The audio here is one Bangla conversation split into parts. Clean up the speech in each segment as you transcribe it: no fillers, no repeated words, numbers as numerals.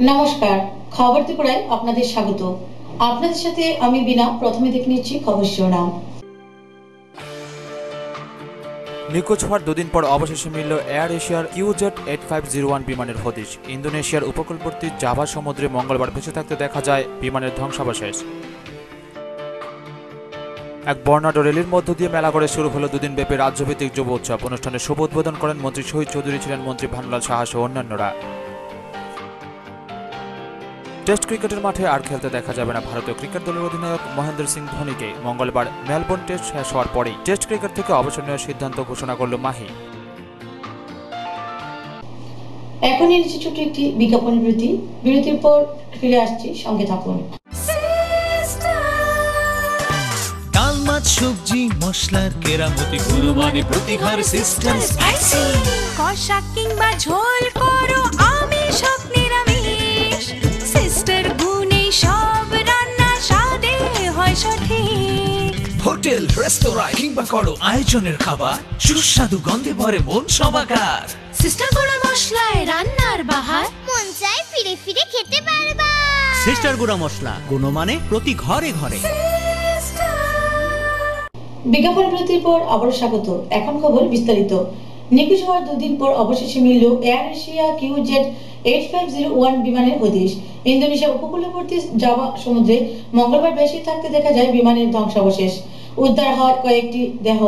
নমস্কার, খবর ত্রিপুরায় আপনাদের স্বাগত। আপনাদের সাথে আমি বিনা। প্রথমে দেখে নিচ্ছি খবর শিরোনাম। নিখোঁজ হওয়ার দুদিন পর অবশেষে মিলল এয়ার এশিয়ার QZ8501 বিমানের হদিশ। ইন্দোনেশিয়ার উপকূলবর্তী জাভা সমুদ্রে মঙ্গলবার ভেসে থাকতে দেখা যায় বিমানের ধ্বংসাবশেষ। এক বর্ণাঢ্য র্যালির মধ্য দিয়ে মেলাগড়ে শুরু হলো দুদিনব্যাপী রাজ্যভিত্তিক যুব উৎসব। অনুষ্ঠানে শুভ উদ্বোধন করেন মন্ত্রী শহীদ চৌধুরী, ছিলেন মন্ত্রী ভানুলাল সাহা সহ অন্যান্যরা। টেস্ট ক্রিকেটের মাঠে আর খেলতে দেখা যাবে না ভারতীয় ক্রিকেট দলের অধিনায়ক মহেন্দ্র সিং ধোনিকে। মঙ্গলবার মেলবোর্ন টেস্ট শেষ হওয়ার পরেই টেস্ট ক্রিকেট থেকে অবসর নেওয়ার সিদ্ধান্ত ঘোষণা করল মাহি। এখন নিচ্ছে ছোট্ট একটি বিজ্ঞাপন বিরতি। বিরতির পর ফিরে আসছি, সঙ্গে থাকুন। ডাল মাছ সবজি মশলার কেরামতি গুণমানে প্রতিহার সিস্টেম স্পাইসি। কষা কিংবা ঝোল করো আমিষ হোক নিরামিষ, সিস্টার গুণে সব রান্না স্বাদে হয় সঠিক। হোটেল রেস্তোরাঁ কিংবা করো আয়োজনের খাবার, সুস্বাদু গন্ধে ভরে মন সমাকার। সিস্টার গুঁড়া মশলায় রান্নার বাহার, মন চাই ফিরে ফিরে খেতে পারবা। সিস্টার গুঁড়া মশলা, গুণমানে প্রতি ঘরে ঘরে। বিজ্ঞাপন বিরতির পর আবারও স্বাগত। এখন খবর বিস্তারিত। নিখোঁজ হওয়ার দুদিন পর অবশেষে মিলল এয়ার এশিয়া QZ8501 বিমানের হদিশ। ইন্দোনেশিয়া উপকূলবর্তী জাভা সমুদ্রে মঙ্গলবার ভেসে থাকতে দেখা যায় বিমানের ধ্বংসাবশেষ। উদ্ধার হয় কয়েকটি দেহ।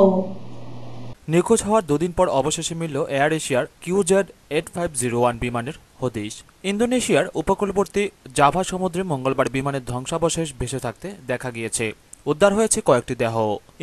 নিখোঁজ হওয়ার দুদিন পর অবশেষে মিলল এয়ার এশিয়ার QZ8501 বিমানের হদিশ। ইন্দোনেশিয়ার উপকূলবর্তী জাভা সমুদ্রে মঙ্গলবার বিমানের ধ্বংসাবশেষ ভেসে থাকতে দেখা গিয়েছে। উদ্ধার হয়েছে কয়েকটি দেহ।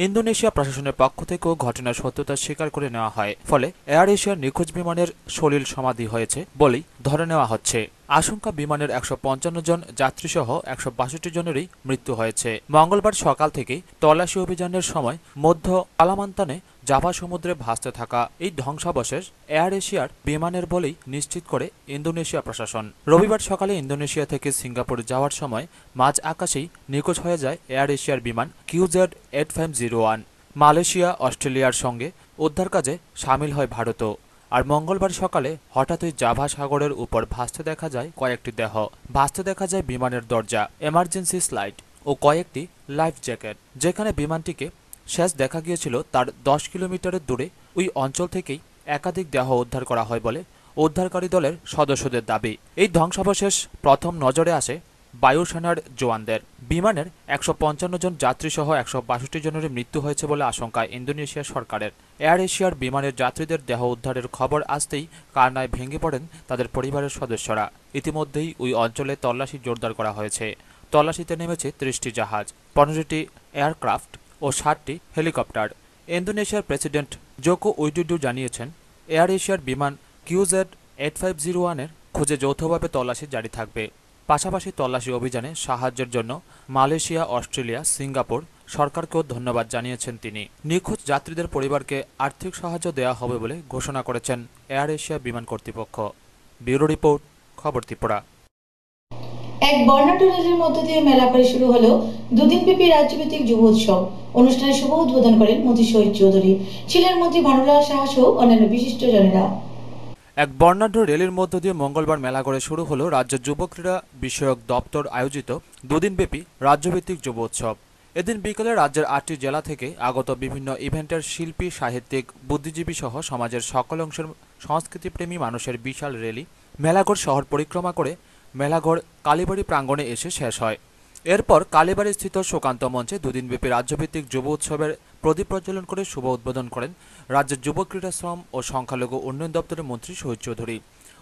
ইন্দোনেশিয়া প্রশাসনের পক্ষ থেকেও ঘটনার সত্যতা স্বীকার করে নেওয়া হয়। ফলে এয়ার এশিয়ার নিখোঁজ বিমানের সলিল সমাধি হয়েছে বলেই ধরে নেওয়া হচ্ছে। আশঙ্কা, বিমানের 155 জন যাত্রীসহ 162 জনেরই মৃত্যু হয়েছে। মঙ্গলবার সকাল থেকেই তল্লাশি অভিযানের সময় মধ্য কালামান্তানে জাভা সমুদ্রে ভাসতে থাকা এই ধ্বংসাবশেষ এয়ার এশিয়ার বিমানের বলেই নিশ্চিত করে ইন্দোনেশিয়া প্রশাসন। রবিবার সকালে ইন্দোনেশিয়া থেকে সিঙ্গাপুর যাওয়ার সময় মাঝ আকাশেই নিখোঁজ হয়ে যায় এয়ার এশিয়ার বিমান QZ8501। মালয়েশিয়া, অস্ট্রেলিয়ার সঙ্গে উদ্ধার কাজে সামিল হয় ভারতও। আর মঙ্গলবার সকালে হঠাৎই জাভা সাগরের উপর ভাসতে দেখা যায় কয়েকটি দেহ। ভাসতে দেখা যায় বিমানের দরজা, এমার্জেন্সি স্লাইড ও কয়েকটি লাইফ জ্যাকেট। যেখানে বিমানটিকে শেষ দেখা গিয়েছিল তার 10 কিলোমিটারের দূরে ওই অঞ্চল থেকেই একাধিক দেহ উদ্ধার করা হয় বলে উদ্ধারকারী দলের সদস্যদের দাবি। এই ধ্বংসাবশেষ প্রথম নজরে আসে বায়ুসেনার জওয়ানদের। বিমানের 155 জন যাত্রীসহ 162 জনের মৃত্যু হয়েছে বলে আশঙ্কা ইন্দোনেশিয়া সরকারের। এয়ার এশিয়ার বিমানের যাত্রীদের দেহ উদ্ধারের খবর আসতেই কান্নায় ভেঙে পড়েন তাদের পরিবারের সদস্যরা। ইতিমধ্যেই ওই অঞ্চলে তল্লাশি জোরদার করা হয়েছে। তল্লাশিতে নেমেছে 30টি জাহাজ, 15টি এয়ারক্রাফট ও 60টি হেলিকপ্টার। ইন্দোনেশিয়ার প্রেসিডেন্ট জোকো উইডোডো জানিয়েছেন, এয়ার এশিয়ার বিমান QZ8501 এর খুঁজে যৌথভাবে তল্লাশি জারি থাকবে। পাশাপাশি তল্লাশি অভিযানে সাহায্যের জন্য মালয়েশিয়া, অস্ট্রেলিয়া, সিঙ্গাপুর সরকারকেও ধন্যবাদ জানিয়েছেন তিনি। নিখোঁজ যাত্রীদের পরিবারকে আর্থিক সাহায্য দেওয়া হবে বলে ঘোষণা করেছেন এয়ার এশিয়া বিমান কর্তৃপক্ষ। ব্যুরো রিপোর্ট, খবর ত্রিপুরা। এক বর্ণাঢ্য র্যালির মধ্য দিয়ে মেলাগড়ে শুরু হলো দুদিনব্যাপী রাজ্যভিত্তিক যুব উৎসব। অনুষ্ঠানে শুভ উদ্বোধন করেন মন্ত্রী শহীদ চৌধুরী, ছিলেন মন্ত্রী ভানুলাল সাহা সহ অন্যান্য বিশিষ্টজনেরা। এক বর্ণাঢ্য র্যালির মধ্য দিয়ে মঙ্গলবার মেলাগড়ে শুরু হলো রাজ্য যুব ক্রীড়া বিষয়ক দপ্তর আয়োজিত দুদিনব্যাপী রাজ্যভিত্তিক যুব উৎসব। এদিন বিকেলে রাজ্যের 8টি জেলা থেকে আগত বিভিন্ন ইভেন্টের শিল্পী, সাহিত্যিক, বুদ্ধিজীবী সহ সমাজের সকল অংশের সংস্কৃতিপ্রেমী মানুষের বিশাল র্যালি মেলাগড় শহর পরিক্রমা করে মেলাগড় কালীবাড়ি প্রাঙ্গণে এসে শেষ হয়। এরপর কালীবাড়ি স্থিত শোকান্ত মঞ্চে দুদিনব্যাপী রাজ্যভিত্তিক যুব উৎসবের প্রদীপ প্রজ্বলন করে শুভ উদ্বোধন করেন রাজ্যের যুব ক্রীড়া, শ্রম ও সংখ্যালঘু উন্নয়ন দপ্তরের মন্ত্রী শহীদ চৌধুরী।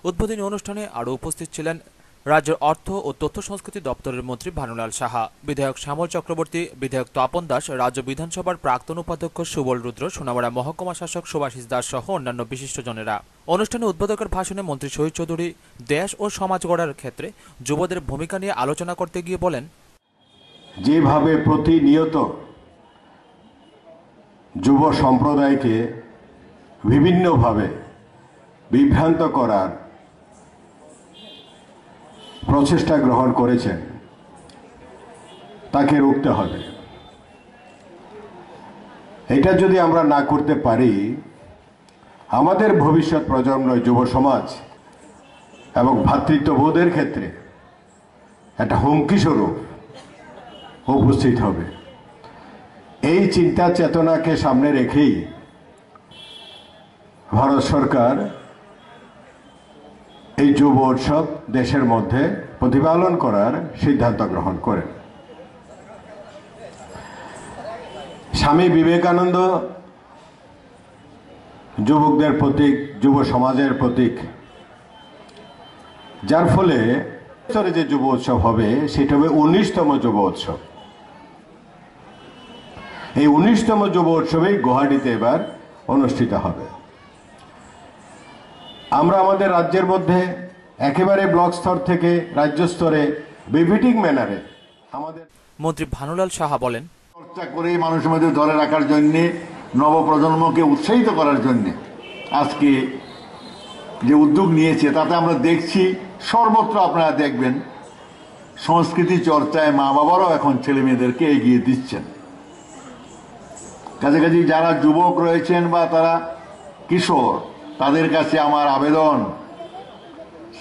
উদ্বোধনী অনুষ্ঠানে আরও উপস্থিত ছিলেন রাজ্যের অর্থ ও তথ্য সংস্কৃতি দপ্তরের মন্ত্রী ভানুলাল সাহা, বিধায়ক শ্যামল চক্রবর্তী, বিধায়ক তপন দাস, রাজ্য বিধানসভার প্রাক্তন উপাধ্যক্ষ সুবল রুদ্র, সোনামুড়া মহকুমা শাসক সুভাষিস দাস সহ অন্যান্য বিশিষ্টজনেরা। অনুষ্ঠানে উদ্বোধকের ভাষণে মন্ত্রী শহীদ চৌধুরী দেশ ও সমাজ গড়ার ক্ষেত্রে যুবদের ভূমিকা নিয়ে আলোচনা করতে গিয়ে বলেন, যেভাবে প্রতিনিয়ত যুব সম্প্রদায়কে বিভিন্নভাবে বিভ্রান্ত করার প্রচেষ্টা গ্রহণ করেছেন, তাকে রুখতে হবে। এটা যদি আমরা না করতে পারি, আমাদের ভবিষ্যৎ প্রজন্ম, যুব সমাজ এবং ভ্রাতৃত্ববোধের ক্ষেত্রে একটা হুমকি স্বরূপ উপস্থিত হবে। এই চিন্তা চেতনাকে সামনে রেখেই ভারত সরকার এই যুব উৎসব দেশের মধ্যে প্রতিপালন করার সিদ্ধান্ত গ্রহণ করেন। স্বামী বিবেকানন্দ যুবকদের প্রতীক, যুব সমাজের প্রতীক, যার ফলে যে যুব উৎসব হবে সেটা হবে 19তম যুব উৎসব। এই 19তম যুব উৎসবেই গুয়াহাটিতে এবার অনুষ্ঠিত হবে। আমরা আমাদের রাজ্যের মধ্যে একেবারে ব্লক স্তর থেকে রাজ্য স্তরে বিভিটিং ম্যানারে আমাদের মন্ত্রী ভানুলাল সাহা বলেন, চর্চা করে মানুষের মধ্যে ধরে রাখার জন্যে, নবপ্রজন্মকে উৎসাহিত করার জন্যে আজকে যে উদ্যোগ নিয়েছে তাতে আমরা দেখছি সর্বত্র আপনারা দেখবেন সংস্কৃতি চর্চায় মা বাবারাও এখন ছেলে মেয়েদেরকে এগিয়ে দিচ্ছেন। কাছাকাছি যারা যুবক রয়েছেন বা তারা কিশোর, তাদের কাছে আমার আবেদন,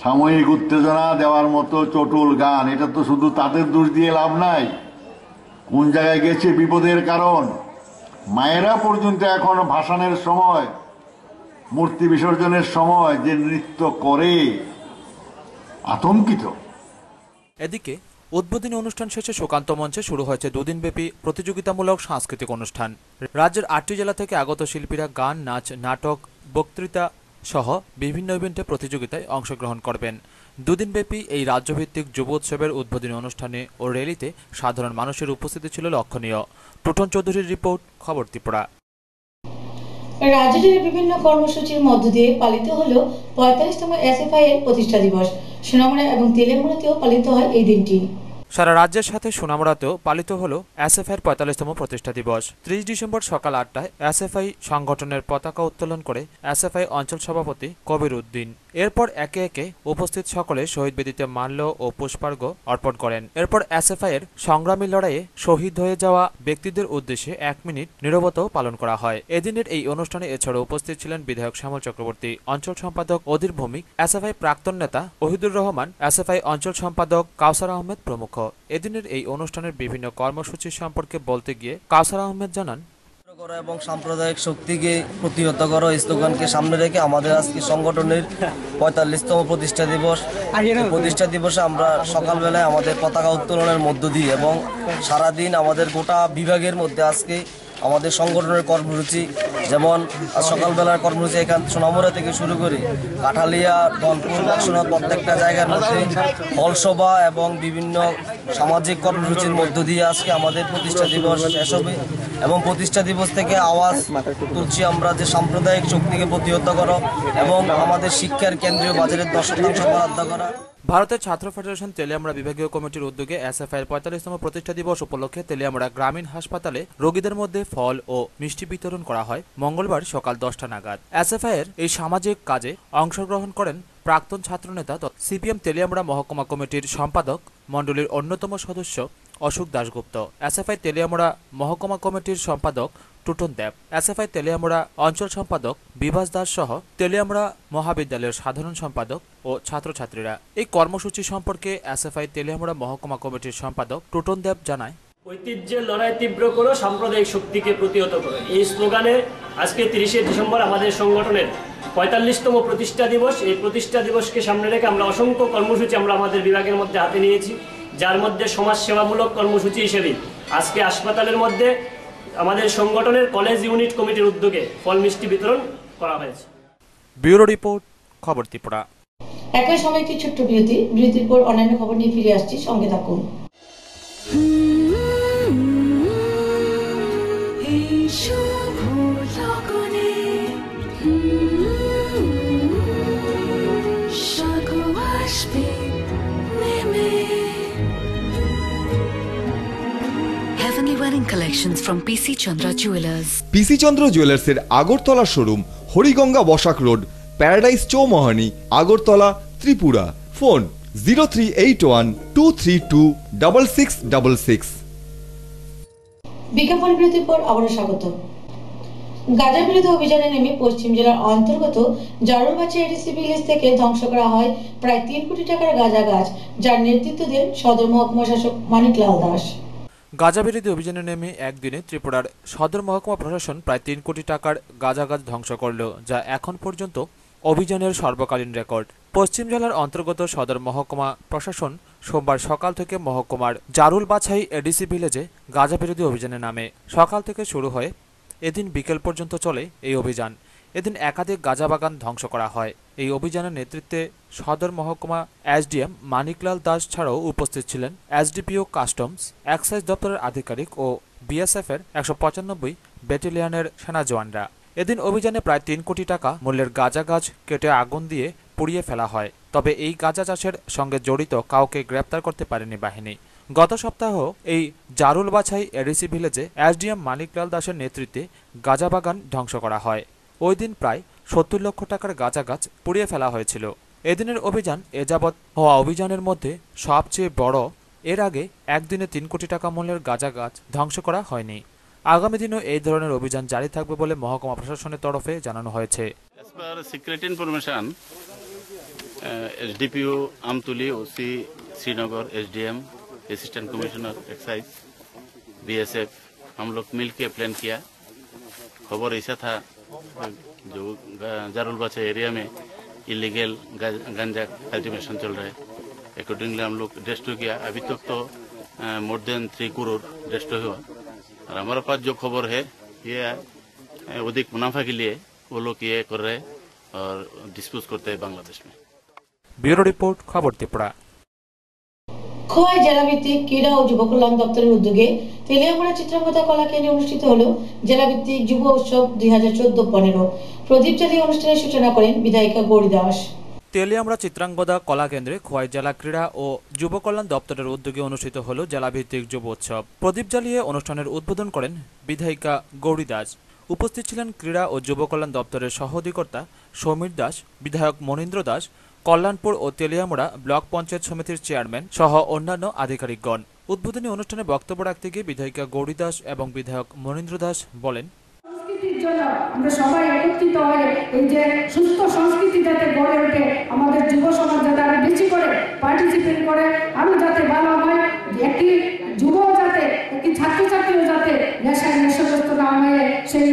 সাময়িক উত্তেজনা দেওয়ার মতো চটুল গান, এটা তো শুধু তাদের দোষ দিয়ে লাভ নাই। কোন জায়গায় গেছে বিপদের কারণ। মায়েরা পর্যন্ত এখন ভাসানের সময়, মূর্তি বিসর্জনের সময় যে নৃত্য করে আতঙ্কিত। এদিকে উদ্বোধনী অনুষ্ঠান শেষে সুকান্ত মঞ্চে শুরু হয়েছে দুদিনব্যাপী প্রতিযোগিতামূলক সাংস্কৃতিক অনুষ্ঠান। রাজ্যের 8টি জেলা থেকে আগত শিল্পীরা গান, নাচ, নাটক, বক্তৃতা সহ বিভিন্ন ইভেন্টে প্রতিযোগিতায় অংশগ্রহণ করবেন। দুদিনব্যাপী এই রাজ্যভিত্তিক যুব উৎসবের উদ্বোধনী অনুষ্ঠানে ও র্যালিতে সাধারণ মানুষের উপস্থিতি ছিল লক্ষণীয়। টুটন চৌধুরীর রিপোর্ট, খবর ত্রিপুরা। রাজ্যের বিভিন্ন কর্মসূচির মধ্য দিয়ে পালিত হলো 45তম এসএফআই এর প্রতিষ্ঠা দিবস। সোনামুড়া এবং তেলিয়ামুড়াতেও পালিত হয় এই দিনটি। সারা রাজ্যের সাথে সোনামুড়াতেও পালিত হলো এসএফআই এর 45তম প্রতিষ্ঠা দিবস। 30 ডিসেম্বর সকাল 8টায় এসএফআই সংগঠনের পতাকা উত্তোলন করে এসএফআই অঞ্চল সভাপতি কবির উদ্দিন। এরপর একে একে উপস্থিত সকলে শহীদ বেদিতে মাল্য ও পুষ্পার্ঘ অর্পণ করেন। এরপর এসএফআই এর সংগ্রামী লড়াইয়ে শহীদ হয়ে যাওয়া ব্যক্তিদের উদ্দেশ্যে 1 মিনিট নীরবতাও পালন করা হয়। এদিনের এই অনুষ্ঠানে এছাড়াও উপস্থিত ছিলেন বিধায়ক শ্যামল চক্রবর্তী, অঞ্চল সম্পাদক অধীর ভৌমিক, এসএফআই প্রাক্তন নেতা ওহিদুর রহমান, এসএফআই অঞ্চল সম্পাদক কাউসার আহমেদ প্রমুখ। এদিনের এই অনুষ্ঠানের বিভিন্ন কর্মসূচি সম্পর্কে বলতে গিয়ে কাউসার আহমেদ জানান, এবং সাম্প্রদায়িক শক্তিকে প্রতিহত করো স্লোগানকে সামনে রেখে আমাদের আজকে সংগঠনের 45তম প্রতিষ্ঠা দিবস। প্রতিষ্ঠা দিবসে আমরা সকালবেলায় আমাদের পতাকা উত্তোলনের মধ্য দিয়ে এবং সারাদিন আমাদের গোটা বিভাগের মধ্যে আজকে আমাদের সংগঠনের কর্মসূচি, যেমন সকালবেলার কর্মসূচি এখান সোনামুড়া থেকে শুরু করে কাঠালিয়া, ধনপুর, বক্সনাথ প্রত্যেকটা জায়গার মধ্যে ফলসভা এবং বিভিন্ন সামাজিক কর্মসূচির মধ্য দিয়ে আজকে আমাদের প্রতিষ্ঠা দিবস শেষ হবে। এবং প্রতিষ্ঠা দিবস থেকে আওয়াজ তুলছি আমরা যে সাম্প্রদায়িক শক্তিকে প্রতিহত করো এবং আমাদের শিক্ষার কেন্দ্রীয় বাজারের 10% বরাদ্দ করা। ভারতের ছাত্র ফেডারেশন তেলিয়ামুড়া বিভাগীয় কমিটির উদ্যোগে এসএফআই এর 45তম প্রতিষ্ঠা দিবস উপলক্ষে তেলিয়ামুড়া গ্রামীণ হাসপাতালে রোগীদের মধ্যে ফল ও মিষ্টি বিতরণ করা হয় মঙ্গলবার সকাল 10টা নাগাদ। এসএফআই এর এই সামাজিক কাজে অংশগ্রহণ করেন প্রাক্তন ছাত্রনেতা সিপিএম তেলিয়ামুড়া মহকুমা কমিটির সম্পাদক মণ্ডলীর অন্যতম সদস্য অশোক দাশগুপ্ত, এসএফআই তেলিয়ামুড়া মহকুমা কমিটির সম্পাদক টুটন দেব, এসএফআই তেলিয়ামুড়া অঞ্চল সম্পাদক বিভাস দাস সহ তেলিয়ামুড়া মহাবিদ্যালয়ের সাধারণ সম্পাদক ও ছাত্রছাত্রীরা। এই কর্মসূচি সম্পর্কে এসএফআই তেলিয়ামুড়া মহকুমা কমিটির সম্পাদক টুটন দেব জানায়, ঐতিহ্যের লড়াই তীব্র করো, সাম্প্রদায়িক শক্তিকে প্রতিহত করো। এই স্লোগানে আজকে 30শে ডিসেম্বর আমাদের সংগঠনের 45তম প্রতিষ্ঠা দিবস। এই প্রতিষ্ঠা দিবসকে সামনে রেখে আমরা অসংখ্য কর্মসূচি আমরা আমাদের বিভাগের মধ্যে হাতে নিয়েছি, যার মধ্যে সমাজ সেবামূলক কর্মসূচি হিসেবে আজকে হাসপাতালের মধ্যে আমাদের সংগঠনের কলেজ ইউনিট কমিটির উদ্যোগে ফল মিষ্টি বিতরণ করা হয়েছে। ব্যুরো রিপোর্ট, খবর ত্রিপুরা। একই সময় একটি ছোট্ট বিরতির পর অন্যান্য খবর নিয়ে ফিরে আসছি, সঙ্গে থাকুন। Wedding collections from PC Chandra Jewelers. PC Chandra Jewelers এর Agartala showroom, Hariganga Basak road, paradise Chowmuhani, Agartala, Tripura. Phone 038123266666। বিজ্ঞাপন বিরতির পর আবারও স্বাগত। গাঁজা বিরোধী অভিযানে নেমে পশ্চিম জেলার অন্তর্গত জারুলবাচা এডিসি ভিলেজ থেকে ধ্বংস করা হয় প্রায় 3 কোটি টাকার গাঁজা গাছ, যার নেতৃত্ব দেন সদর মহকুমা শাসক মানিকলাল দাস। গাঁজা বিরোধী অভিযানে নেমে একদিনে ত্রিপুরার সদর মহকুমা প্রশাসন প্রায় 3 কোটি টাকার গাঁজা গাছ ধ্বংস করল, যা এখন পর্যন্ত অভিযানের সর্বকালীন রেকর্ড। পশ্চিম জেলার অন্তর্গত সদর মহকুমা প্রশাসন সোমবার সকাল থেকে মহকুমার জারুলবাছাই এডিসি ভিলেজে গাঁজা বিরোধী অভিযানে নামে। সকাল থেকে শুরু হয়ে এদিন বিকেল পর্যন্ত চলে এই অভিযান। এদিন একাধিক গাঁজা বাগান ধ্বংস করা হয়। এই অভিযানের নেতৃত্বে সদর মহকুমা এসডিএম মানিকলাল দাস ছাড়াও উপস্থিত ছিলেন এসডিপিও কাস্টমস, এক্সাইজ দপ্তরের আধিকারিক ও বিএসএফ এর 195 ব্যাটালিয়নের সেনা জওয়ানরা। এদিন অভিযানে প্রায় 3 কোটি টাকা মূল্যের গাঁজা গাছ কেটে আগুন দিয়ে পুড়িয়ে ফেলা হয়। তবে এই গাঁজা চাষের সঙ্গে জড়িত কাউকে গ্রেপ্তার করতে পারেনি বাহিনী। গত সপ্তাহ এই জারুলবাছাই এডিসি ভিলেজে এসডিএম মানিকলাল দাসের নেতৃত্বে গাঁজা বাগান ধ্বংস করা হয়। ওই দিন প্রায় 70 লক্ষ টাকার গাঁজা গাছ পুড়িয়ে ফেলা হয়েছিল। এদিনের অভিযান এ যাবৎ হওয়া অভিযানের মধ্যে সবচেয়ে বড়। এর আগে একদিনে 3 কোটি টাকা মূল্যের গাঁজা গাছ ধ্বংস করা হয়নি। আগামী দিনেও এই ধরনের অভিযান জারি থাকবে বলে মহকুমা প্রশাসনের তরফে জানানো হয়েছে। সিক্রেট ইনফরমেশন एसडीपीओ आमतुली, OC Srinagar, SDM, assistant commissioner excise, BSF, हम लोग मिल के प्लान किया। खबर ऐसा था जो जारुलबाचा एरिया में इलीगल गांजा कल्टीवेशन चल रहा है। अकॉर्डिंगली हम लोग डिस्ट्रॉय किया। अभी तक तो मोर देन 3 करोड़ डिस्ट्रॉय हुआ। और हमारे पास जो खबर है ये अधिक मुनाफा के लिए वो लोग ये कर रहे हैं और डिस्पोज करते हैं बांग्लादेश में। ব্যুরো রিপোর্ট, খবর ত্রিপুরা। খোয়াই জেলাভিত্তিক ক্রীড়া ও যুব কল্যাণ দপ্তরের উদ্যোগে তেলিয়ামুড়া চিত্রাঙ্গদা কলা কেন্দ্রে অনুষ্ঠিত হল জেলাভিত্তিক যুব উৎসব 2014-15। প্রদীপ জ্বালিয়ে অনুষ্ঠানের সূচনা করেন বিধায়িকা গৌরী দাস। তেলিয়ামুড়া চিত্রাঙ্গদা কলা কেন্দ্রে খোয়াই জেলা ক্রীড়া ও যুব কল্যাণ দপ্তরের উদ্যোগে অনুষ্ঠিত হল জেলাভিত্তিক যুব উৎসব। প্রদীপ জ্বালিয়ে অনুষ্ঠানের উদ্বোধন করেন বিধায়িকা গৌরী দাস। উপস্থিত ছিলেন ক্রীড়া ও যুব কল্যাণ দপ্তরের সহ অধিকর্তা সমীর দাস, বিধায়ক মনীন্দ্র দাস, কল্যাণপুর ও তেলিয়ামুড়া ব্লক পঞ্চায়েত সমিতির চেয়ারম্যান সহ অন্যান্য আধিকারিকগণ। উদ্বোধনী অনুষ্ঠানে বক্তব্য রাখতে গিয়ে বিধায়িকা গৌরী দাস এবং বিধায়ক মনীন্দ্র দাস বলেন, সংস্কৃতির জন্য আমরা সবাই একত্রিত হয়ে এই যে সুস্থ সংস্কৃতি যাতে গড়ে ওঠে, আমাদের যুব সমাজ যাতে আরো বেশি করে পার্টিসিপেট করে, আরো যাতে ভালো হয়, একটি যুব যাতে একটি ছাত্রছাত্রীও যাতে নেশাগ্রস্ত না হয়ে সেই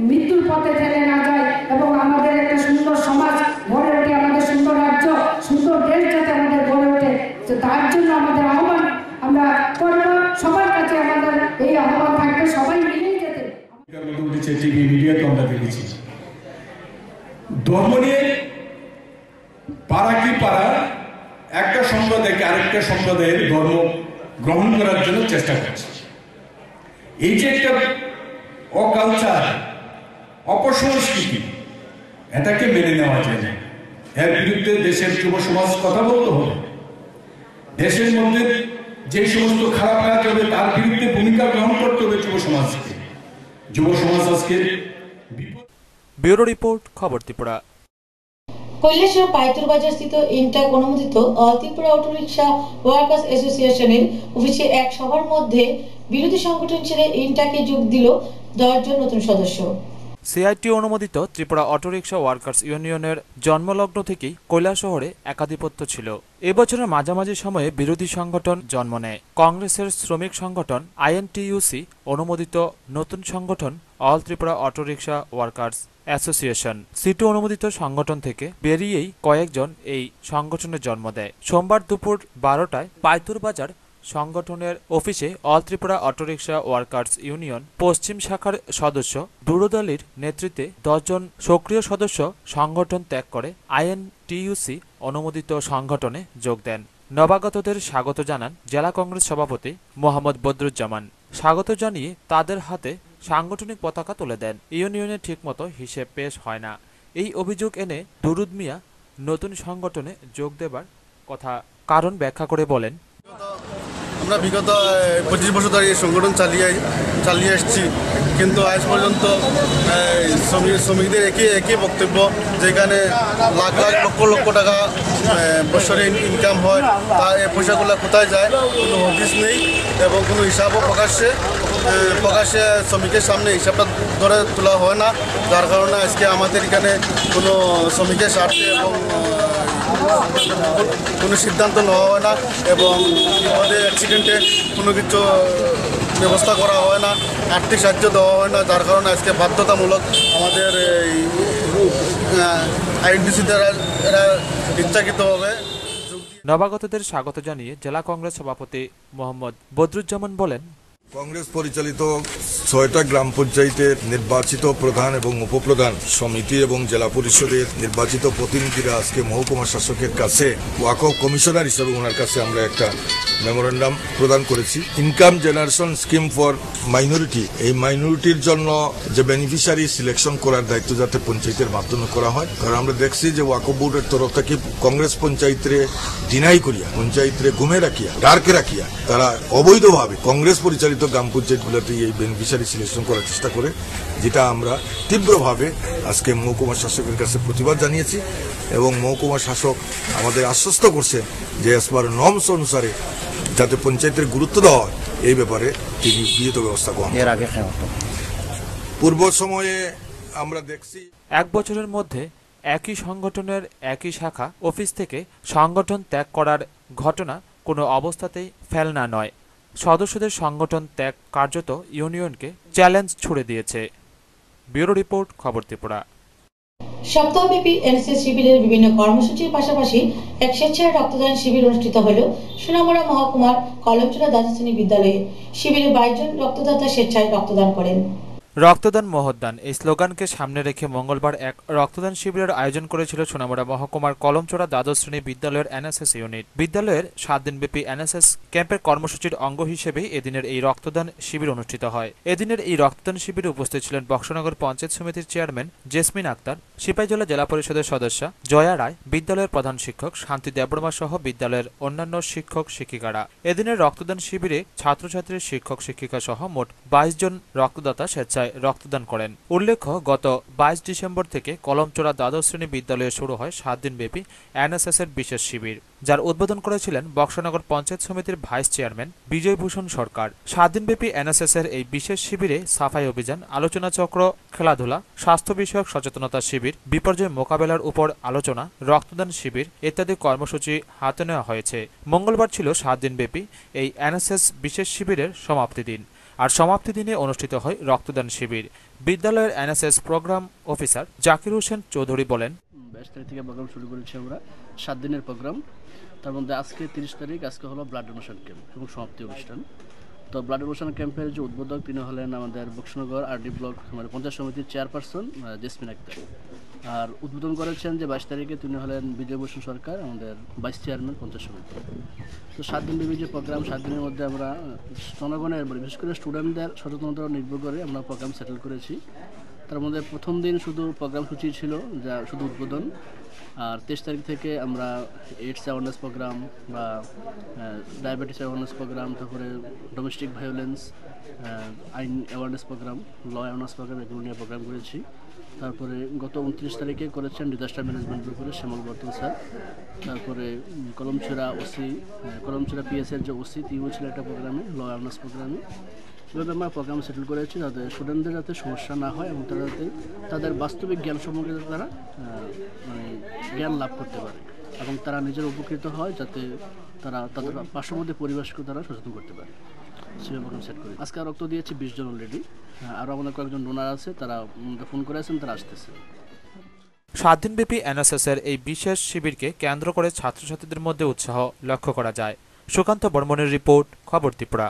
মৃত্যুর পথে ঠেলে না যায় এবং আমাদের একটা সুন্দর সমাজ গড়ে ওঠে, আমাদের সুন্দর রাজ্য, সুন্দর দেশ যাতে আমাদের গড়ে ওঠে, তার জন্য আমাদের আহ্বান আমরা করব। সবার কাছে আমাদের এই আহ্বান থাকবে, সবাই মিলেই যেতে। টিভি মিডিয়াতে আমরা দেখেছি ধর্ম নিয়ে পাড়া কি পাড়া একটা সম্প্রদায়কে আরেকটা সম্প্রদায়ের ধর্ম গ্রহণ করার জন্য চেষ্টা করছে। এই যে একটা অকালচার, অপসংস্কৃতি, এটাকে মেনে নেওয়া যায় না। এর বিরুদ্ধে দেশের যুব সমাজ কথা বলতে হবে। দেশের মধ্যে যে সমস্ত খারাপ কাজ হবে তার বিরুদ্ধে ভূমিকা গ্রহণ করতে হবে যুব সমাজকে। যুব সমাজ আজকে ব্যুরো রিপোর্ট, খবর ত্রিপুরা। কৈলাসহর পাইতুর বাজার স্থিত ইনটাক অনুমোদিত অল ত্রিপুরা অটোরিকশা ওয়ার্কার্স অ্যাসোসিয়েশনের অফিসে এক সভার মধ্যে বিরোধী সংগঠন ছেড়ে ইনটাকে যোগ দিল 10 জন নতুন সদস্য। সিআইটি অনুমোদিত ত্রিপুরা অটোরিকশা ওয়ার্কার্স ইউনিয়নের জন্মলগ্ন থেকেই কৈলাসহরে একাধিপত্য ছিল। এবছরের মাঝামাঝি সময়ে বিরোধী সংগঠন জন্ম নেয়। কংগ্রেসের শ্রমিক সংগঠন আইএনটিইউসি অনুমোদিত নতুন সংগঠন all Tripura autorickshaw workers association CITU অনুমোদিত সংগঠন থেকে বেরিয়েই কয়েকজন এই সংগঠনের জন্ম দেয়। সোমবার দুপুর 12টায় পাইতুর বাজার সংগঠনের অফিসে all Tripura autorickshaw workers union পশ্চিম শাখার সদস্য দুরুদলির নেতৃত্বে 10 জন সক্রিয় সদস্য সংগঠন ত্যাগ করে আইএনটিইউসি অনুমোদিত সংগঠনে যোগ দেন। নবাগতদের স্বাগত জানান জেলা কংগ্রেস সভাপতি মোহাম্মদ বদরুজ্জামান। স্বাগত জানিয়ে তাদের হাতে সাংগঠনিক পতাকা তুলে দেন। ইউনিয়নে ঠিকমতো হিসেব পেশ হয় না, এই অভিযোগ এনে দুরুদ মিয়া নতুন সংগঠনে যোগ দেবার কথা কারণ ব্যাখ্যা করে বলেন, আমরা আমরা বিগত 25 বছর ধরে এই সংগঠন চালিয়ে আসছি, কিন্তু আজ পর্যন্ত শ্রমিকদের একই বক্তব্য, যেখানে লাখ লাখ লক্ষ টাকা বছরে ইনকাম হয়, তা এই পয়সাগুলো কোথায় যায় কোনো হদিস নেই এবং কোনো হিসাবও প্রকাশ্যে শ্রমিকের সামনে হিসাবটা ধরে তোলা হয় না। যার কারণে আজকে আমাদের এখানে কোনো শ্রমিকের স্বার্থে এবং কোনো সিদ্ধান্ত নেওয়া হয় না এবং আমাদের অ্যাক্সিডেন্টে কোনো কিছু ব্যবস্থা করা হয় না, আর্থিক সাহায্য দেওয়া হয় না। যার কারণে আজকে বাধ্যতামূলক আমাদের আইএনটিসি দ্বারা এরা ইচ্ছাকৃতভাবে। নবাগতদের স্বাগত জানিয়ে জেলা কংগ্রেস সভাপতি মোহাম্মদ বদরুজ্জামান বলেন, কংগ্রেস পরিচালিত ৬টা গ্রাম পঞ্চায়েতের নির্বাচিত প্রধান এবং উপপ্রধান সমিতি এবং জেলা পরিষদের নির্বাচিত প্রতিনিধিরা আজকে মহকুমা শাসকের কাছে ওয়াকফ কমিশনার হিসেবে ওনার কাছে আমরা একটা মেমোরেন্ডাম প্রদান করেছি। Income generation scheme for minority, এই মাইনরিটির জন্য যে বেনিফিশিয়ারি সিলেকশন করার দায়িত্ব যাতে পঞ্চায়েতের মাধ্যমে করা হয়, কারণ আমরা দেখছি যে ওয়াকফ বোর্ডের তরফ থেকে কংগ্রেস পঞ্চায়েতরে ডিনাই করিয়া, পঞ্চায়েতরে ঘুমে রাখিয়া, ডার্কে রাখিয়া তারা অবৈধভাবে কংগ্রেস পরিচালিত গ্রাম পঞ্চায়েতগুলোতে এই বেনিফিশিয়ারি সিলেকশন করার চেষ্টা করে, যেটা আমরা তীব্রভাবে আজকে মহকুমা শাসকের কাছে প্রতিবাদ জানিয়েছি এবং মহকুমা শাসক আমাদের আশ্বস্ত করছে যে অ্যাজ পার নর্মস অনুসারে যাতে পঞ্চায়েতের গুরুত্ব দেওয়া হয় এই ব্যাপারে তিনি বিহিত ব্যবস্থা গ্রহণ করেন। পূর্ব সময়ে আমরা দেখছি 1 বছরের মধ্যে একই সংগঠনের একই শাখা অফিস থেকে সংগঠন ত্যাগ করার ঘটনা কোনো অবস্থাতেই ফেলনা নয়। সদস্যদের সংগঠন ত্যাগ কার্যত ইউনিয়নকে চ্যালেঞ্জ ছুড়ে দিয়েছে। ব্যুরো রিপোর্ট, খবর ত্রিপুরা। সপ্তাহব্যাপী এনএসএস শিবিরের বিভিন্ন কর্মসূচির পাশাপাশি এক স্বেচ্ছায় রক্তদান শিবির অনুষ্ঠিত হল সোনামুড়া মহকুমার কলমচুড়া দ্বাদশ শ্রেণী বিদ্যালয়ে। শিবিরে 22 জন রক্তদাতা স্বেচ্ছায় রক্তদান করেন। রক্তদান মহৎদান এই স্লোগানকে সামনে রেখে মঙ্গলবার এক রক্তদান শিবিরের আয়োজন করেছিল সোনামুড়া মহকুমার কলমচুড়া দ্বাদশ শ্রেণী বিদ্যালয়ের এনএসএস ইউনিট। বিদ্যালয়ের 7 দিনব্যাপী এনএসএস ক্যাম্পের কর্মসূচির অঙ্গ হিসেবেই এদিনের এই রক্তদান শিবির অনুষ্ঠিত হয়। এদিনের এই রক্তদান শিবিরে উপস্থিত ছিলেন বক্সনগর পঞ্চায়েত সমিতির চেয়ারম্যান জেসমিন আক্তার, সিপাহীজলা জেলা পরিষদের সদস্য জয়া রায়, বিদ্যালয়ের প্রধান শিক্ষক শান্তি দেববর্মা সহ বিদ্যালয়ের অন্যান্য শিক্ষক শিক্ষিকারা। এদিনের রক্তদান শিবিরে ছাত্রছাত্রী, শিক্ষক শিক্ষিকা সহ মোট 22 জন রক্তদাতা স্বেচ্ছায় রক্তদান করেন। উল্লেখ্য, গত 22 ডিসেম্বর থেকে কলমচুড়া দ্বাদশ শ্রেণী বিদ্যালয়ে শুরু হয় 7 দিনব্যাপী এনএসএস এর বিশেষ শিবির, যার উদ্বোধন করেছিলেন বক্সনগর পঞ্চায়েত সমিতির ভাইস চেয়ারম্যান বিজয় ভূষণ সরকার। 7 দিনব্যাপী এনএসএস এর এই বিশেষ শিবিরে সাফাই অভিযান, আলোচনা চক্র, খেলাধুলা, স্বাস্থ্য বিষয়ক সচেতনতা শিবির, বিপর্যয় মোকাবেলার উপর আলোচনা, রক্তদান শিবির ইত্যাদি কর্মসূচি হাতে নেওয়া হয়েছে। মঙ্গলবার ছিল 7 দিনব্যাপী এই এনএসএস বিশেষ শিবিরের সমাপ্তি দিন। আর সমাপ্তি দিনে অনুষ্ঠিত হয় রক্তদান শিবির। বিদ্যালয়ের NSS programme officer Zakir Hossain Chowdhury বলেন, 22 তারিখ থেকে প্রোগ্রাম শুরু করেছি আমরা, 7 দিনের প্রোগ্রাম। তার মধ্যে আজকে 30 তারিখ, আজকে হলো ব্লাড ডোনেশন ক্যাম্প এবং সমাপ্তি অনুষ্ঠান। তো ব্লাড ডোনেশন ক্যাম্পের যে উদ্বোধক তিনি হলেন আমাদের বক্সনগর আরডি ব্লক আমাদের পঞ্চায়েত সমিতির চেয়ারপারসন জেসমিন আক্তার। আর উদ্বোধন করেছেন যে 22 তারিখে তিনি হলেন বিজয় ভূষণ সরকার, আমাদের ভাইস চেয়ারম্যান পঞ্চায়েত সমিতি। তো 7 দিনব্যাপী যে প্রোগ্রাম, 7 দিনের মধ্যে আমরা জনগণের বিশেষ করে স্টুডেন্টদের সচেতনতা নির্ভর করে আমরা প্রোগ্রাম সেটেল করেছি। তার মধ্যে প্রথম দিন শুধু প্রোগ্রাম সূচি ছিল, যা শুধু উদ্বোধন। আর 23 তারিখ থেকে আমরা এইডস অ্যাওয়ারনেস প্রোগ্রাম বা ডায়াবেটিস অ্যাওয়ারনেস প্রোগ্রাম, তারপরে ডোমেস্টিক ভায়োলেন্স আইন অ্যাওয়ারনেস প্রোগ্রাম, ল অ্যাওয়ারনেস প্রোগ্রাম, এগুলো নিয়ে প্রোগ্রাম করেছি। তারপরে গত 29 তারিখে করেছেন ডিজাস্টার ম্যানেজমেন্টের উপরে শ্যামল বর্তন স্যার। তারপরে কলমচুড়া পিএসের যে ওসি তিনিও ছিল একটা প্রোগ্রামে, ল অ্যাওয়ারনেস প্রোগ্রামে। এভাবে আমরা প্রোগ্রাম সেটেল করেছি যাতে স্টুডেন্টদের যাতে সমস্যা না হয় এবং তারা যাতে তাদের বাস্তবিক জ্ঞান সম্পর্কে তারা জ্ঞান লাভ করতে পারে এবং তারা নিজের উপকৃত হয়, যাতে তারা তাদের পার্শ্ববর্তী পরিবেশকে তারা সচেতন করতে পারে। সেভাবে প্রোগ্রাম সেট করি। আজকে রক্ত দিয়েছি 20 জন অলরেডি, আরও আমাদের কয়েকজন ডোনার আছে, তারা ফোন করেছেন, তারা আসতেছে। 7 দিনব্যাপী এনএসএস এর এই বিশেষ শিবিরকে কেন্দ্র করে ছাত্রছাত্রীদের মধ্যে উৎসাহ লক্ষ্য করা যায়। সুকান্ত বর্মনের রিপোর্ট, খবর ত্রিপুরা।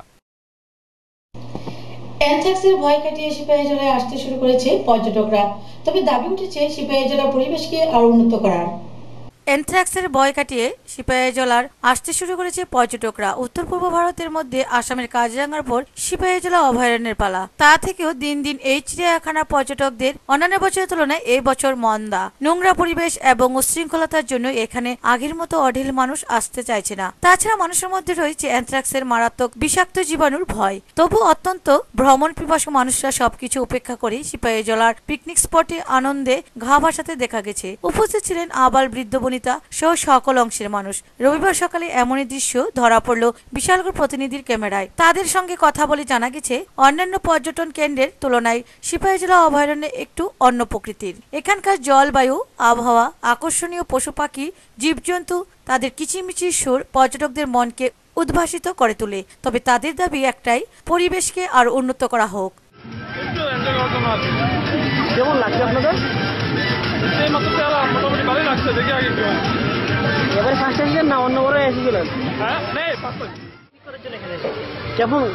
অ্যানথ্রাক্সের ভয় কাটিয়ে সিপাহীজলায় আসতে শুরু করেছে পর্যটকরা, তবে দাবি উঠেছে সিপাহীজলার পরিবেশকে আরো উন্নত করার। অ্যানথ্রাক্সের ভয় কাটিয়ে সিপাহীজলার আসতে শুরু করেছে পর্যটকরা। উত্তর পূর্ব ভারতের মধ্যে আসামের কাজিরাঙ্গার পর সিপাহীজলা অভয়ারণ্যের পালা। তা থেকেও দিন দিন এই চিড়িয়াখানার পর্যটকদের অন্যান্য বছরের তুলনায় এই বছর মন্দা। নোংরা পরিবেশ এবং উশৃঙ্খলতার জন্য এখানে আগের মতো অঢেল মানুষ আসতে চাইছে না। তাছাড়া মানুষের মধ্যে রয়েছে অ্যানথ্রাক্সের মারাত্মক বিষাক্ত জীবাণুর ভয়। তবু অত্যন্ত ভ্রমণ পিপাসু মানুষরা সবকিছু উপেক্ষা করে সিপাহীজলার পিকনিক স্পটে আনন্দে ঘা ভাসাতে দেখা গেছে। উপস্থিত ছিলেন আবাল বৃদ্ধ বনিতা সহ সকল অংশের মানুষ। রবিবার সকালে এমনই দৃশ্য ধরা পড়ল বিশালগড় প্রতিনিধির ক্যামেরায়। তাদের সঙ্গে কথা বলে জানা গেছে অন্যান্য পর্যটন কেন্দ্রের তুলনায় সিপাহীজলা অভয়ারণ্যে একটু অন্য প্রকৃতির। এখানকার জলবায়ু, আবহাওয়া, আকর্ষণীয় পশু পাখি, জীবজন্তু, তাদের কিচিরমিচির সুর পর্যটকদের মনকে উদ্ভাসিত করে তোলে। তবে তাদের দাবি একটাই, পরিবেশকে আরো উন্নত করা হোক। কেমন লাগছে আপনাদের? মোটামুটি ভালোই লাগছে, দেখি আগে এবারে ফার্স্ট এসেছেন না অন্য বড় এসেছিলেন?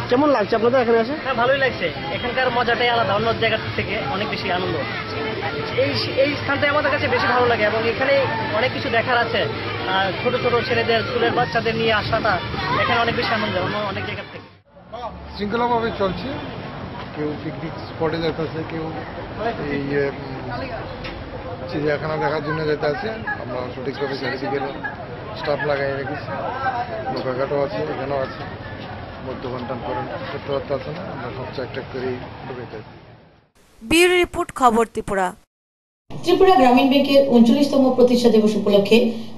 কেমন লাগছে আপনাদের এখানে এসে? হ্যাঁ, ভালোই লাগছে। এখানকার মজাটাই আলাদা, অন্য জায়গা থেকে অনেক বেশি আনন্দ। এই স্থানটাই আমাদের কাছে বেশি ভালো লাগে এবং এখানে অনেক কিছু দেখার আছে। ছোট ছোট ছেলেদের, স্কুলের বাচ্চাদের নিয়ে আসাটা এখানে অনেক বেশি আনন্দ অন্য অনেক জায়গা থেকে। শৃঙ্খলাভাবে চলছে, কেউ পিকনিক স্পটে যেতেছে, কেউ এই চিড়িয়াখানা দেখার জন্য যেতে আছে। আমরা সঠিকভাবে চারিদিকে স্টাফ লাগাই রেখেছি, নৌকাঘাটও আছে, এখানেও আছে, মধ্যঘণ্টান করেন করতে আছে না, আমরা সব চেক করেই ঢুকে। ব্যুরো রিপোর্ট, খবর ত্রিপুরা। ত্রিপুরা গ্রামীণ ব্যাংকের 39তম প্রতিষ্ঠা দিবস উপলক্ষে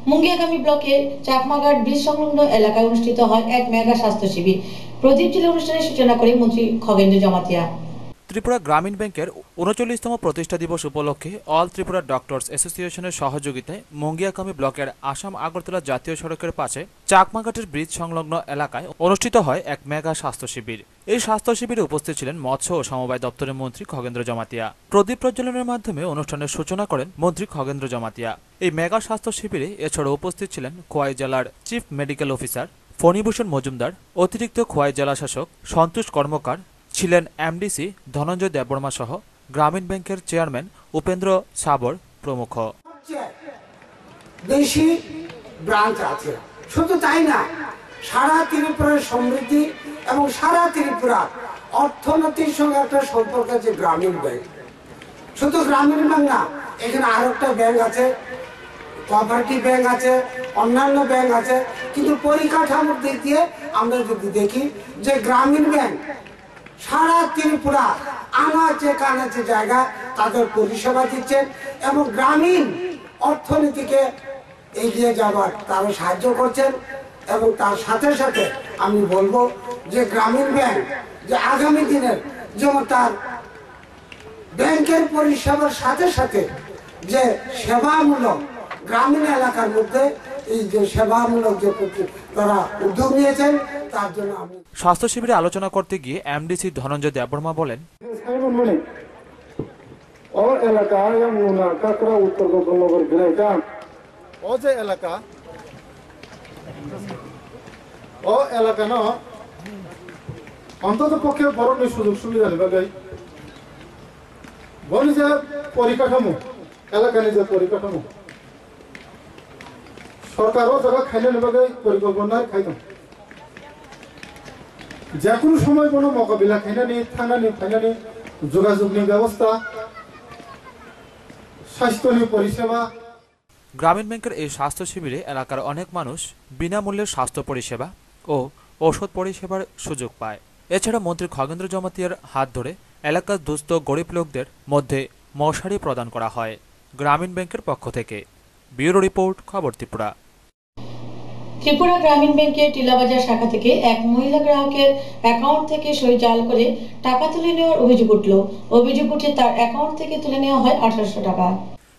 মুঙ্গিয়াগামী ব্লকের চাকমাঘাট ব্রিজ সংলগ্ন এলাকায় অনুষ্ঠিত হয় এক মেগা স্বাস্থ্য শিবির। প্রদীপ জেলা অনুষ্ঠানের সূচনা করে মন্ত্রী খগেন্দ্র জমাতিয়া। ত্রিপুরা গ্রামীণ ব্যাংকের 39তম প্রতিষ্ঠা দিবস উপলক্ষে অল ত্রিপুরা ডক্টরস অ্যাসোসিয়েশনের সহযোগিতায় মুঙ্গিয়াকামী ব্লকের আসাম আগরতলা জাতীয় সড়কের পাশে চাকমাঘাটের ব্রিজ সংলগ্ন এলাকায় অনুষ্ঠিত হয় এক মেগা স্বাস্থ্য শিবির। এই স্বাস্থ্য শিবিরে উপস্থিত ছিলেন মৎস্য ও সমবায় দপ্তরের মন্ত্রী খগেন্দ্র জমাতিয়া। প্রদীপ প্রজ্বলনের মাধ্যমে অনুষ্ঠানের সূচনা করেন মন্ত্রী খগেন্দ্র জমাতিয়া। এই মেগা স্বাস্থ্য শিবিরে এছাড়া উপস্থিত ছিলেন খোয়াই জেলার chief medical officer Phanibhushan Majumdar, অতিরিক্ত খোয়াই জেলা শাসক সন্তোষ কর্মকার, ছিলেন এমডিসি ধনঞ্জয় দেববর্মা সহ গ্রামীণ ব্যাংকের চেয়ারম্যান উপেন্দ্র সাবর প্রমুখ। বেশি ব্রাঞ্চ আছে, শুধু তাই না, সারা ত্রিপুরার সমৃদ্ধি এবং সারা ত্রিপুরা অর্থনীতির সঙ্গে একটা সম্পর্ক আছে গ্রামীণ ব্যাংক। শুধু গ্রামীণ ব্যাংক না, এখানে আর একটা ব্যাংক আছে, কোঅপারেটিভ ব্যাংক আছে, অন্যান্য ব্যাংক আছে। কিন্তু পরিকাঠামোর দিক দিয়ে আমরা যদি দেখি যে গ্রামীণ ব্যাংক সারা ত্রিপুরা আনাচে কানাচে জায়গা তাদের পরিষেবা দিচ্ছেন এবং গ্রামীণ অর্থনীতিকে এগিয়ে যাবার তারা সাহায্য করছেন। এবং তার সাথে সাথে আমি বলবো যে গ্রামীণ ব্যাংক যে আগামী দিনের যেমন তার ব্যাংকের পরিষেবার সাথে সাথে যে সেবামূলক গ্রামীণ এলাকার মধ্যে এই যে সেবামূলক যে তারা উদ্যোগ নিয়েছেন তার জন্য আমি। স্বাস্থ্য শিবিরে আলোচনা করতে গিয়ে এমডিসি ধনঞ্জয় দেববর্মা বলেন, অন্তত পক্ষে বড় সুযোগ সুবিধা নেবে বলি যে পরিকাঠামো এলাকা নিজের পরিকাঠামো সরকারও যারা খাইলে নেবে পরিকল্পনায় খাইতাম যে কোনো সময় কোনো মোকাবিলা খাইনা নেই, থানা নেই, ফাইনা নেই, যোগাযোগ নেই ব্যবস্থা, স্বাস্থ্য নেই পরিষেবা। গ্রামীণ ব্যাংকের এই স্বাস্থ্য শিবিরে এলাকার অনেক মানুষ বিনামূল্যে স্বাস্থ্য পরিষেবা ও ঔষধ পরিষেবার সুযোগ পায়। এছাড়া মন্ত্রী খগেন্দ্র জমাতিয়ার হাত ধরে এলাকার দুস্থ গরিব লোকদের মধ্যে মশারি প্রদান করা হয় গ্রামীণ ব্যাংকের পক্ষ থেকে। ব্যুরো রিপোর্ট, খবর ত্রিপুরা। ত্রিপুরা গ্রামীণ ব্যাংকের টিলাবাজার শাখা থেকে এক মহিলা গ্রাহকের অ্যাকাউন্ট থেকে সই জাল করে টাকা তুলে নেওয়ার অভিযোগ উঠল। অভিযোগ উঠে তার অ্যাকাউন্ট থেকে তুলে নেওয়া হয় 1800 টাকা।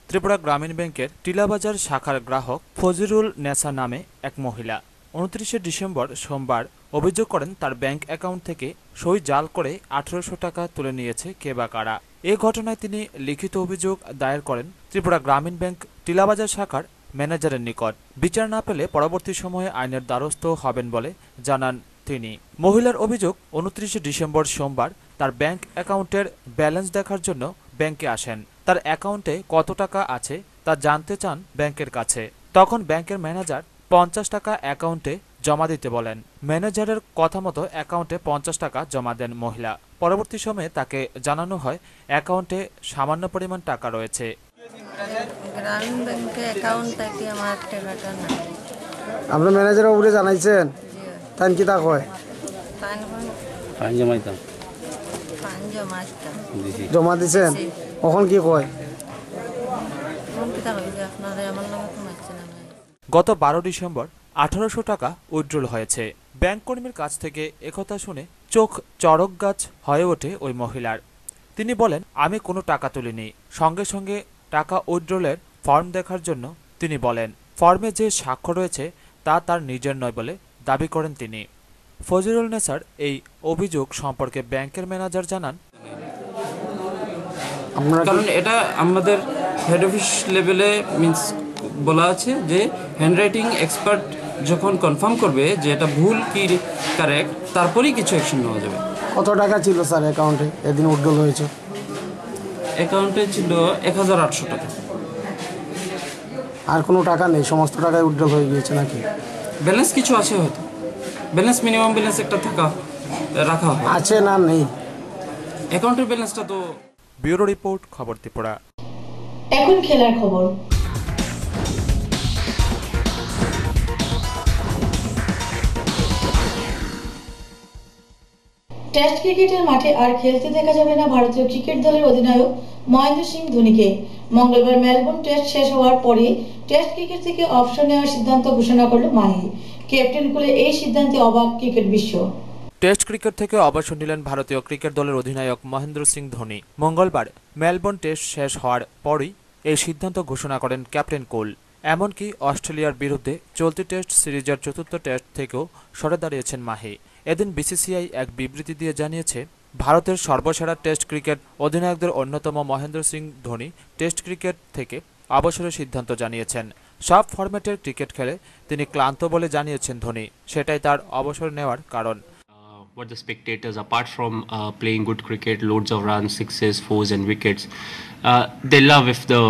ত্রিপুরা গ্রামীণ ব্যাংকের টিলাবাজার শাখার গ্রাহক ফজিরুল নেসা নামে এক মহিলা 29 ডিসেম্বর সোমবার অভিযোগ করেন তার ব্যাংক অ্যাকাউন্ট থেকে সই জাল করে 1800 টাকা তুলে নিয়েছে কে বা কারা। এ ঘটনায় তিনি লিখিত অভিযোগ দায়ের করেন ত্রিপুরা গ্রামীণ ব্যাংক টিলাবাজার শাখার ম্যানেজারের নিকট। বিচার না পেলে পরবর্তী সময়ে আইনের দ্বারস্থ হবেন বলে জানান তিনি। মহিলার অভিযোগ 29 ডিসেম্বর সোমবার তার ব্যাংক অ্যাকাউন্টের ব্যালেন্স দেখার জন্য ব্যাংকে আসেন। তার অ্যাকাউন্টে কত টাকা আছে তা জানতে চান ব্যাংকের কাছে। তখন ব্যাংকের ম্যানেজার 50 টাকা অ্যাকাউন্টে জমা দিতে বলেন। ম্যানেজারের কথা মতো অ্যাকাউন্টে 50 টাকা জমা দেন মহিলা। পরবর্তী সময়ে তাকে জানানো হয় অ্যাকাউন্টে সামান্য পরিমাণ টাকা রয়েছে। গ্রামীণ ব্যাংকে অ্যাকাউন্ট থেকে আমার টাকাটা নাই। আপনার ম্যানেজারের উপরে জানাইছেন? তাই কি তা কয়? ফাইন জমাইতাম। জমা দিছেন? কখন কি কয়? গত 12 ডিসেম্বর 1800 টাকা উইথড্রল হয়েছে। ব্যাংক কর্মীর কাছ থেকে একথা শুনে চোখ চড়ক গাছ হয়ে ওঠে ওই মহিলার। তিনি বলেন, আমি কোনো টাকা তুলিনি। সঙ্গে সঙ্গে টাকা উইথড্রলের ফর্ম দেখার জন্য তিনি বলেন, ফর্মে যে স্বাক্ষর রয়েছে তা তার নিজের নয় বলে দাবি করেন তিনি। ফজলুল নেসার এই অভিযোগ সম্পর্কে ব্যাংকের ম্যানেজার জানান, কারণ এটা আমাদের হেড অফিস লেভেলে মিন্স বলা আছে যে হ্যান্ডরাইটিং এক্সপার্ট যখন কনফার্ম করবে যে এটা ভুল কি কারেক্ট, তারপরেই কিছু অ্যাকশন নেওয়া যাবে। কত টাকা ছিল স্যার অ্যাকাউন্টে এদিন উইথড্রল হয়েছে? অ্যাকাউন্টে ছিল 1800 টাকা। আর কোনো টাকা নেই? সমস্ত টাকায় উইথড্রল হয়ে গিয়েছে নাকি? ব্যালেন্স কিছু আছে হয়তো, ব্যালেন্স মিনিমাম ব্যালেন্স একটা রাখা হয়। আছে না নেই? অ্যাকাউন্টের ব্যালেন্সটা তো। ব্যুরো রিপোর্ট, খবর ত্রিপুরা। এখন খেলার খবর। টেস্ট ক্রিকেটের মাঠে আর খেলতে দেখা যাবে না ভারতীয় ক্রিকেট দলের অধিনায়ক মহেন্দ্র সিং ধোনিকে। মঙ্গলবার মেলবোর্ন টেস্ট শেষ হওয়ার পরে টেস্ট ক্রিকেট থেকে অবসর নেওয়ার সিদ্ধান্ত ঘোষণা করল মাহি। ক্যাপ্টেন কুলে এই সিদ্ধান্তে অবাক ক্রিকেট বিশ্ব। টেস্ট ক্রিকেট থেকে অবসর নিলেন ভারতীয় ক্রিকেট দলের অধিনায়ক মহেন্দ্র সিং ধোনি। মঙ্গলবার মেলবোর্ন টেস্ট শেষ হওয়ার পরই এই সিদ্ধান্ত ঘোষণা করেন ক্যাপ্টেন কুল। এমনকি অস্ট্রেলিয়ার বিরুদ্ধে চলতি টেস্ট সিরিজের চতুর্থ টেস্ট থেকেও সরে দাঁড়িয়েছেন মাহি। এদিন বিসিসিআই এক বিবৃতি দিয়ে জানিয়েছে, ভারতের সর্বসেরা টেস্ট ক্রিকেট অধিনায়কদের অন্যতম মহেন্দ্র সিং ধোনি টেস্ট ক্রিকেট থেকে অবসরের সিদ্ধান্ত জানিয়েছেন। সব ফরম্যাটের ক্রিকেট খেলে তিনি ক্লান্ত বলে জানিয়েছেন ধোনি, সেটাই তার অবসর নেওয়ার কারণ। What the spectators, apart from playing good cricket, loads of runs, sixes, fours and wickets, they love if the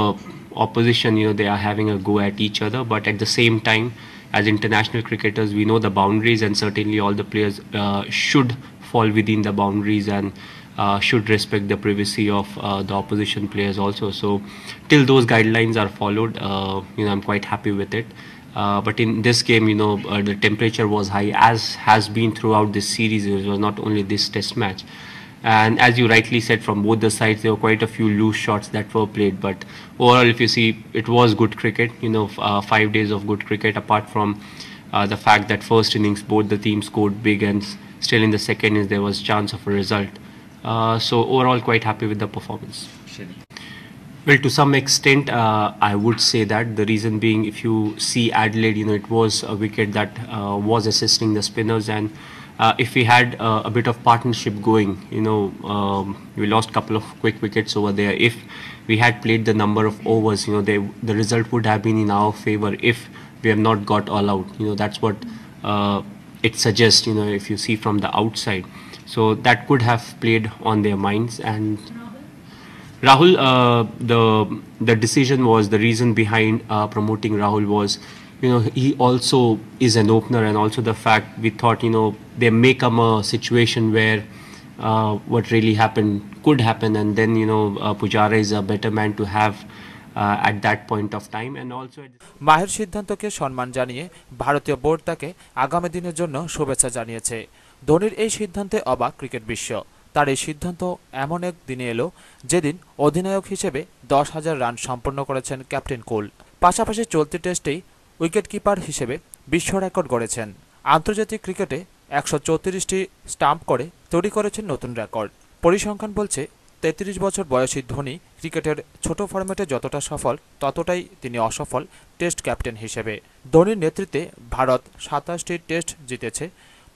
opposition, they are having a go at each other. But at the same time, as international cricketers, we know the boundaries, and certainly all the players should fall within the boundaries and should respect the privacy of the opposition players also. So till those guidelines are followed, I'm quite happy with it. But in this game, the temperature was high, as has been throughout this series. It was not only this test match. And as you rightly said, from both the sides, there were quite a few loose shots that were played. But overall, if you see, it was good cricket, 5 days of good cricket, apart from the fact that first innings, both the teams scored big, and still in the second innings, there was chance of a result. So overall, quite happy with the performance. Well, to some extent, I would say that. The reason being, if you see Adelaide, it was a wicket that was assisting the spinners, and if we had a bit of partnership going, we lost a couple of quick wickets over there. If we had played the number of overs, the result would have been in our favor if we have not got all out. That's what it suggests, if you see from the outside. So that could have played on their minds. And Rahul, the decision was, the reason behind promoting Rahul was, he also is an opener, and also the fact we thought, there may come a situation where what really happened could happen, and then Pujara is a better man to have at that point of time. And also মাহের সিদ্ধান্তকে সম্মান জানিয়ে ভারতীয় বোর্ড তাকে আগামী দিনের জন্য শুভেচ্ছা জানিয়েছে। ধোনির এই সিদ্ধান্তে অবাক ক্রিকেট বিশ্ব। তার এই সিদ্ধান্ত এমন এক দিনে এলো যেদিন অধিনায়ক হিসেবে 10,000 রান সম্পন্ন করেছেন ক্যাপ্টেন কুল। পাশাপাশি চলতি টেস্টেই উইকেটকিপার হিসেবে বিশ্ব রেকর্ড গড়েছেন। আন্তর্জাতিক ক্রিকেটে 134টি স্টাম্প করে তৈরি করেছেন নতুন রেকর্ড। পরিসংখ্যান বলছে 33 বছর বয়সী ধোনি ক্রিকেটের ছোট ফরম্যাটে যতটা সফল, ততটাই তিনি অসফল টেস্ট ক্যাপ্টেন হিসেবে। ধোনির নেতৃত্বে ভারত 27টি টেস্ট জিতেছে,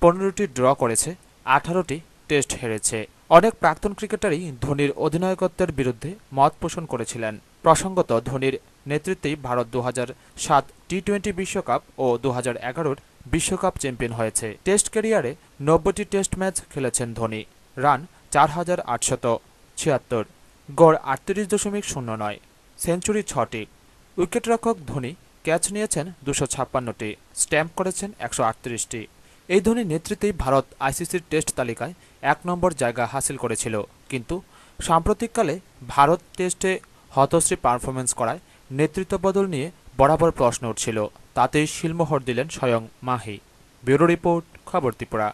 15টি ড্র করেছে, 18টি টেস্ট হেরেছে। অনেক প্রাক্তন ক্রিকেটারই ধোনির অধিনায়কত্বের বিরুদ্ধে মত পোষণ করেছিলেন। প্রসঙ্গত, ধোনির নেতৃত্বেই ভারত 2007 টি-20 বিশ্বকাপ ও 2011 বিশ্বকাপ চ্যাম্পিয়ন হয়েছে। টেস্ট ক্যারিয়ারে 90টি টেস্ট ম্যাচ খেলেছেন ধোনি। রান 4,876, গড় 38.09, সেঞ্চুরি 6টি। উইকেটরক্ষক ধোনি ক্যাচ নিয়েছেন 256টি, স্ট্যাম্প করেছেন 138টি। এই ধোনির নেতৃত্বেই ভারত আইসিসির টেস্ট তালিকায় 1 নম্বর জায়গা হাসিল করেছিল। কিন্তু সাম্প্রতিককালে ভারত টেস্টে হতশ্রী পারফরমেন্স করায় নেতৃত্ব বদল নিয়ে বরাবর প্রশ্ন উঠছিল। তাতেই শিলমোহর দিলেন স্বয়ং মাহি। ব্যুরো রিপোর্ট, খবর ত্রিপুরা।